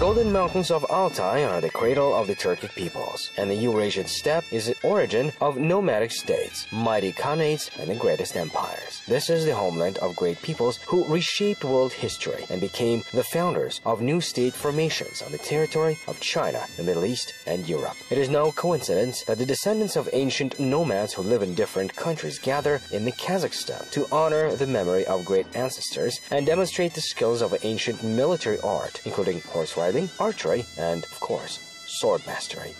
Golden Mountains of Altai are the cradle of the Turkic peoples, and the Eurasian steppe is the origin of nomadic states, mighty khanates, and the greatest empires. This is the homeland of great peoples who reshaped world history and became the founders of new state formations on the territory of China, the Middle East, and Europe. It is no coincidence that the descendants of ancient nomads who live in different countries gather in the Kazakhstan to honor the memory of great ancestors and demonstrate the skills of ancient military art, including horse riding, archery, and, of course, sword mastery.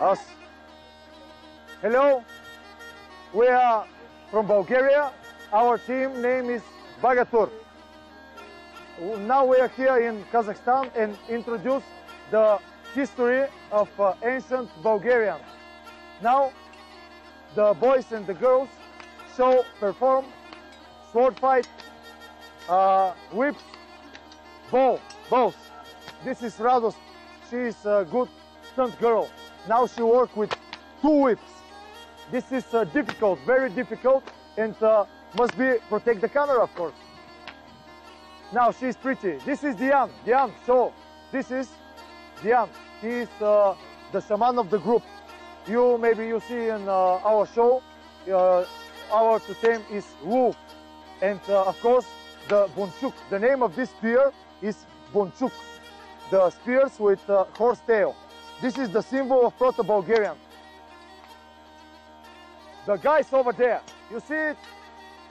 Us. Hello, we are from Bulgaria. Our team name is BagaTur. Now we are here in Kazakhstan and introduce the history of ancient Bulgarian. Now the boys and the girls perform sword fight, whips, bows. This is Rados. She is a good stunt girl. Now she works with 2 whips. This is difficult, very difficult, and must be protect the camera, of course. Now she's pretty. This is Dian. So this is Dian. He is the shaman of the group. Maybe you see in our show. Our totem is wolf, and of course the bunchuk. The name of this spear is bunchuk. The spears with horse tail. This is the symbol of Proto-Bulgarian. The guys over there, you see it?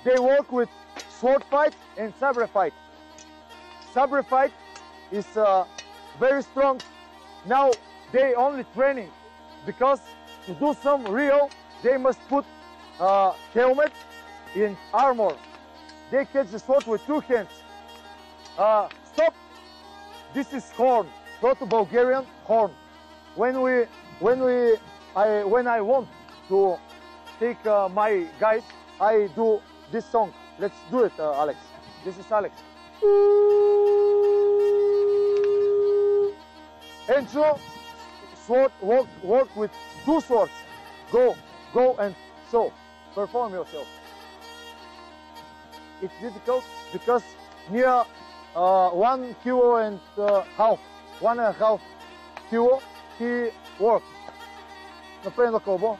They work with sword fight and sabre fight. Sabre fight is very strong. Now they only training because to do some real, they must put helmet in armor. They catch the sword with 2 hands. Stop! This is horn, Proto-Bulgarian horn. When I want to take my guys, I do this song. Let's do it, Alex. This is Alex. And so, sword work with 2 swords. Go and show. Perform yourself. It's difficult because near 1.5 kilos, 1.5 kilo, he worked. Направи на колбо.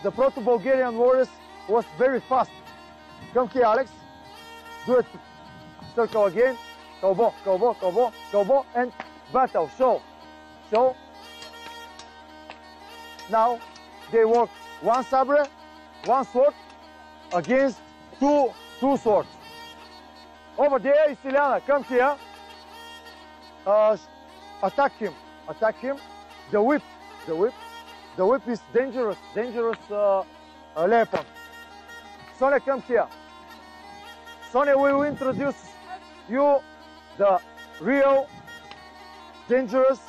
The Proto-Bulgarian warriors was very fast. Come here, Alex. Do it. Circle again. Колбо, and battle. Show. Now they work 1 sabre, 1 sword against 2 swords. Over there is Ilyana. Come here. Attack him. The whip is dangerous weapon. Sonia, come here. Sonia, we will introduce you the real dangerous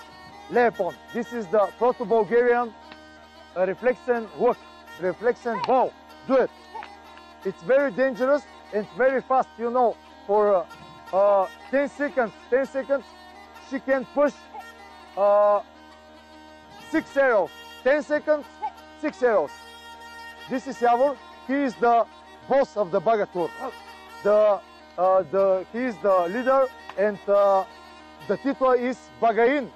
weapon. This is the Proto-Bulgarian reflection bow. Do it. It's very dangerous and very fast, you know. For 10 seconds, she can push 6 arrows. 10 seconds, 6 arrows. This is Yavor. He is the boss of the BagaTur. He is the leader, and the title is Bagain.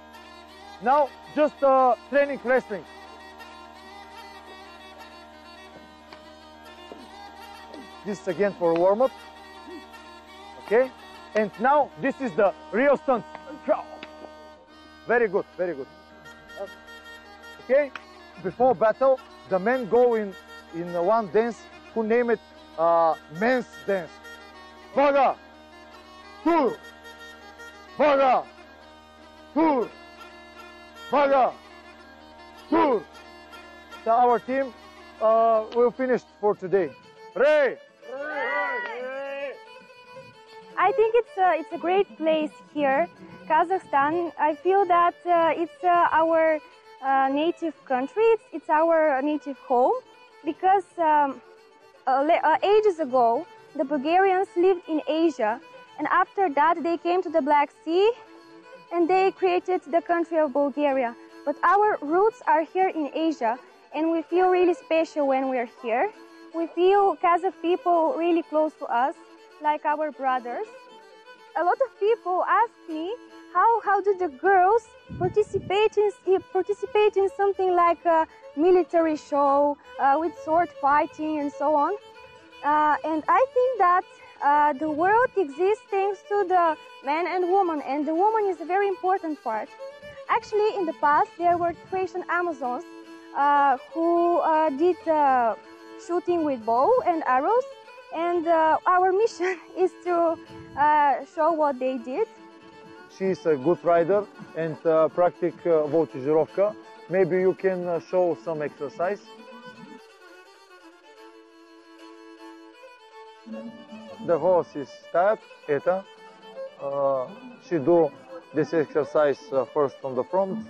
Now, just training wrestling. This is again for warm-up. Okay? And now, this is the real stunt. Very good. Okay? Before battle, the men go in one dance who name it men's dance. Baga-Tur! Baga-Tur! Baga-Tur! So our team will finish for today. Ray! I think it's a great place here, Kazakhstan. I feel that it's our native country. It's our native home because ages ago the Bulgarians lived in Asia, and after that they came to the Black Sea and they created the country of Bulgaria. But our roots are here in Asia, and we feel really special when we're here. We feel Kazakh people really close to us, like our brothers. A lot of people ask me, how do the girls participate in something like a military show with sword fighting and so on? And I think that the world exists thanks to the man and woman, and the woman is a very important part. Actually, in the past, there were Croatian Amazons who did shooting with bow and arrows, and our mission is to show what they did. She is a good rider and practic voltigirovka. Maybe you can show some exercise. The horse is tired. She do this exercise first on the front.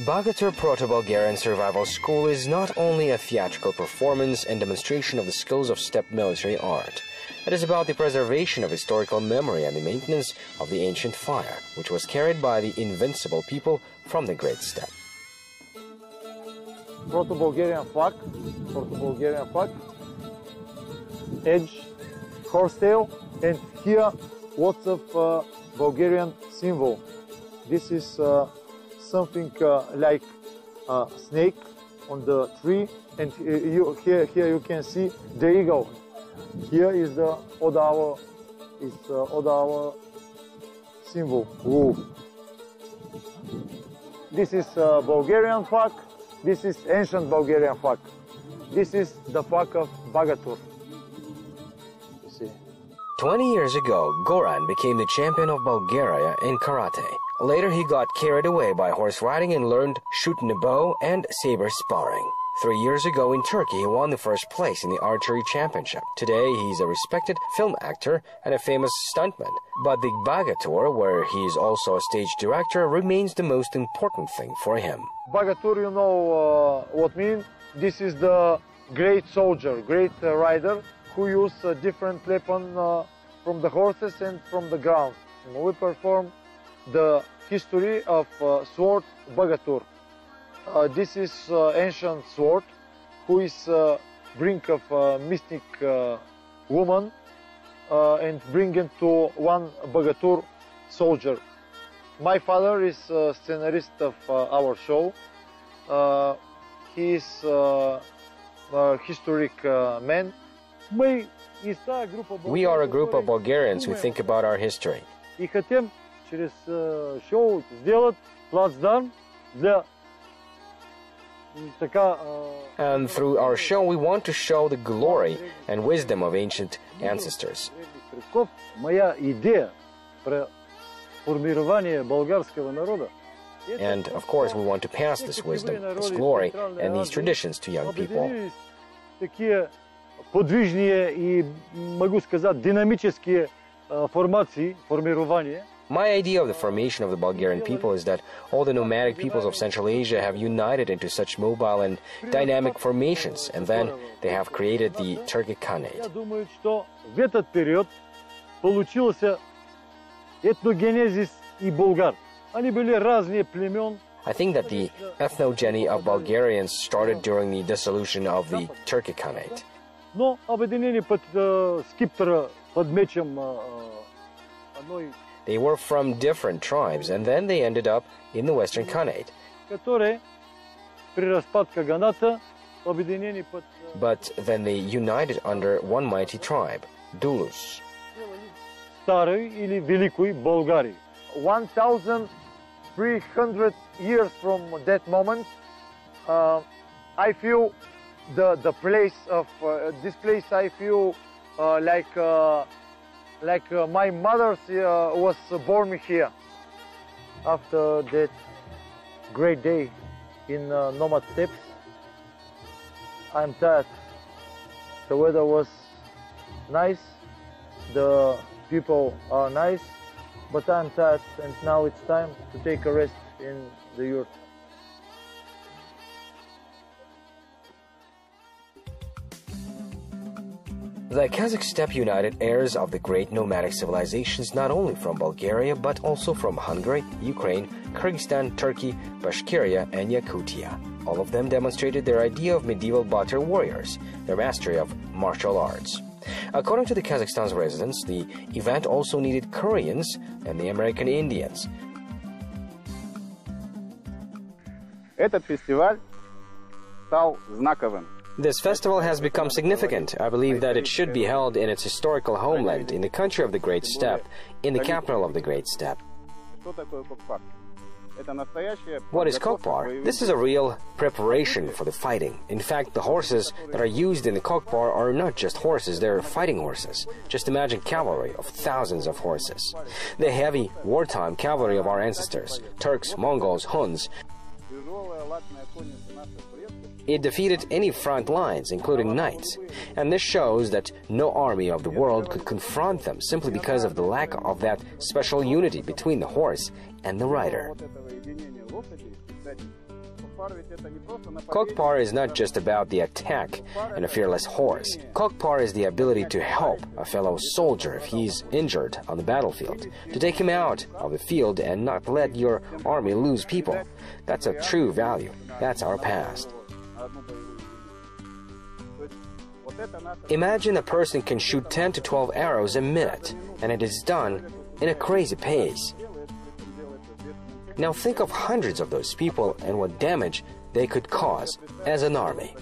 BagaTur Proto-Bulgarian Survival School is not only a theatrical performance and demonstration of the skills of steppe military art. It is about the preservation of historical memory and the maintenance of the ancient fire, which was carried by the invincible people from the Great Steppe. Proto-Bulgarian flag, edge, horsetail, and here lots of Bulgarian symbol. This is something like a snake on the tree, and here you can see the eagle. Here is the Odawa symbol. Ooh. This is Bulgarian flag. This is ancient Bulgarian flag. This is the flag of BagaTur. You see. 20 years ago, Goran became the champion of Bulgaria in karate. Later, he got carried away by horse riding and learned shooting a bow and saber sparring. 3 years ago in Turkey, he won the first place in the archery championship. Today, he's a respected film actor and a famous stuntman. But the BagaTur, where he is also a stage director, remains the most important thing for him. BagaTur, you know what mean? This is the great soldier, great rider who use different weapon from the horses and from the ground. We perform the history of sword BagaTur. This is ancient sword who is brink of mystic woman and bring it to one BagaTur soldier. My father is scenarist of our show. He is a historic man. We are a group of Bulgarians who think about our history. And through our show, we want to show the glory and wisdom of ancient ancestors. And, of course, we want to pass this wisdom, this glory, and these traditions to young people. My idea of the formation of the Bulgarian people is that all the nomadic peoples of Central Asia have united into such mobile and dynamic formations, and then they have created the Turkic Khanate. I think that the ethnogeny of Bulgarians started during the dissolution of the Turkic Khanate. They were from different tribes, and then they ended up in the Western Khanate. But then they united under one mighty tribe, Dulus. 1,300 years from that moment, I feel the place of this place. I feel like my mother was born here. After that great day in nomad steppes, I'm tired. The weather was nice, the people are nice, but I'm tired, and now it's time to take a rest in the yurt. The Kazakh steppe united heirs of the great nomadic civilizations not only from Bulgaria but also from Hungary, Ukraine, Kyrgyzstan, Turkey, Bashkiria, and Yakutia. All of them demonstrated their idea of medieval Baga-Tur warriors, their mastery of martial arts. According to the Kazakhstan's residents, the event also needed Koreans and the American Indians. Этот фестиваль стал знаковым. This festival has become significant. I believe that it should be held in its historical homeland, in the country of the Great Steppe, in the capital of the Great Steppe. What is Kokpar? This is a real preparation for the fighting. In fact, the horses that are used in the Kokpar are not just horses, they're fighting horses. Just imagine cavalry of thousands of horses. The heavy, wartime cavalry of our ancestors, Turks, Mongols, Huns. It defeated any front lines, including knights, and this shows that no army of the world could confront them simply because of the lack of that special unity between the horse and the rider. Kokpar is not just about the attack and a fearless horse. Kokpar is the ability to help a fellow soldier if he's injured on the battlefield, to take him out of the field and not let your army lose people. That's a true value. That's our past. Imagine a person can shoot 10 to 12 arrows a minute, and it is done in a crazy pace. Now think of hundreds of those people and what damage they could cause as an army.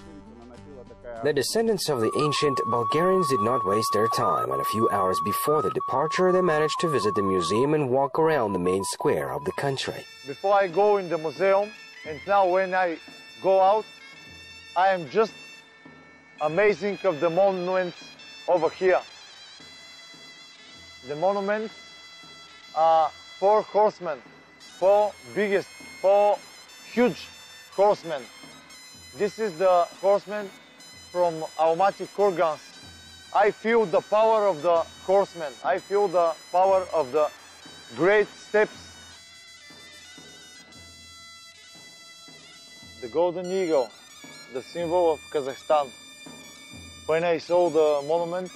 The descendants of the ancient Bulgarians did not waste their time, and a few hours before the departure they managed to visit the museum and walk around the main square of the country. Before I go in the museum, and now when I go out, I am just amazing of the monuments over here. The monuments are 4 horsemen, 4 huge horsemen. This is the horsemen from Almaty Kurgans. I feel the power of the horsemen. I feel the power of the great steppes. The golden eagle, the symbol of Kazakhstan. When I saw the monument,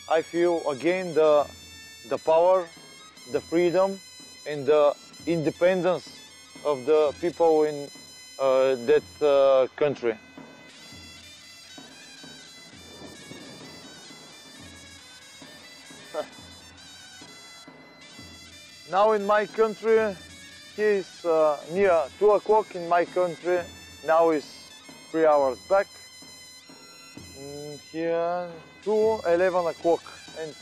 I feel again the power, the freedom, and the independence of the people in that country. Now in my country, here is near 2 o'clock in my country. Now is 3 hours back. Here 11 o'clock, and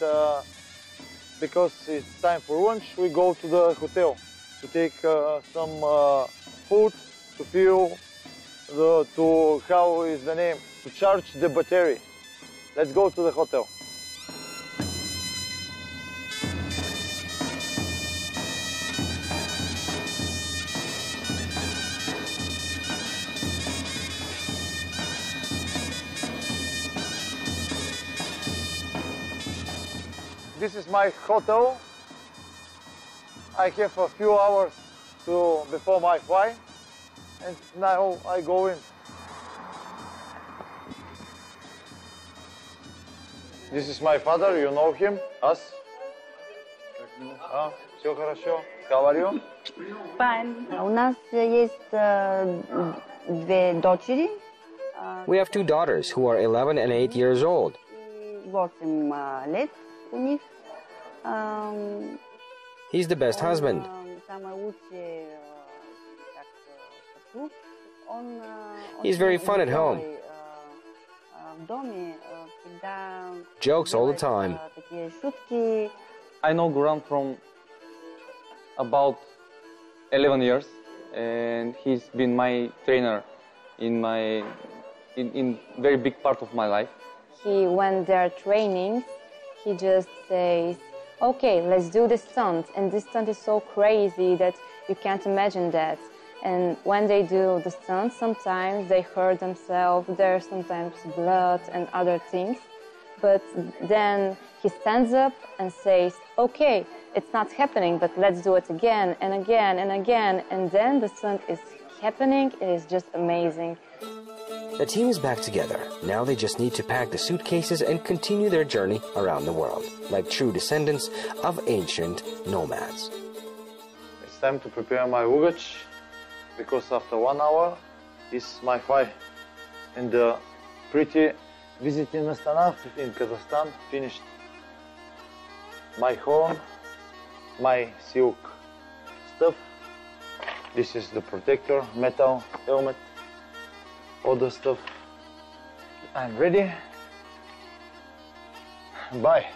because it's time for lunch, we go to the hotel to take some food, to feel to how is the name, to charge the battery. Let's go to the hotel. This is my hotel. I have a few hours before my flight, and now I go in. This is my father, you know him, us. Все хорошо. How are you? Fine. У нас есть 2 дочери. We have 2 daughters who are 11 and 8 years old. 8 лет у них. He's the best husband. He's very fun at home. Jokes all the time. I know Goran from about 11 years, and he's been my trainer in very big part of my life. When they're training, he just says, okay, let's do this stunt, and this stunt is so crazy that you can't imagine that. And when they do the stunt, sometimes they hurt themselves, there's sometimes blood and other things. But then he stands up and says, okay, it's not happening, but let's do it again and again and again. And then the stunt is happening, it is just amazing. The team is back together. Now they just need to pack the suitcases and continue their journey around the world, like true descendants of ancient nomads. It's time to prepare my luggage, because after 1 hour is my flight. And the pretty visit in Astana, in Kazakhstan, finished. My horn, my silk stuff. This is the protector, metal helmet, all the stuff. I'm ready. Bye.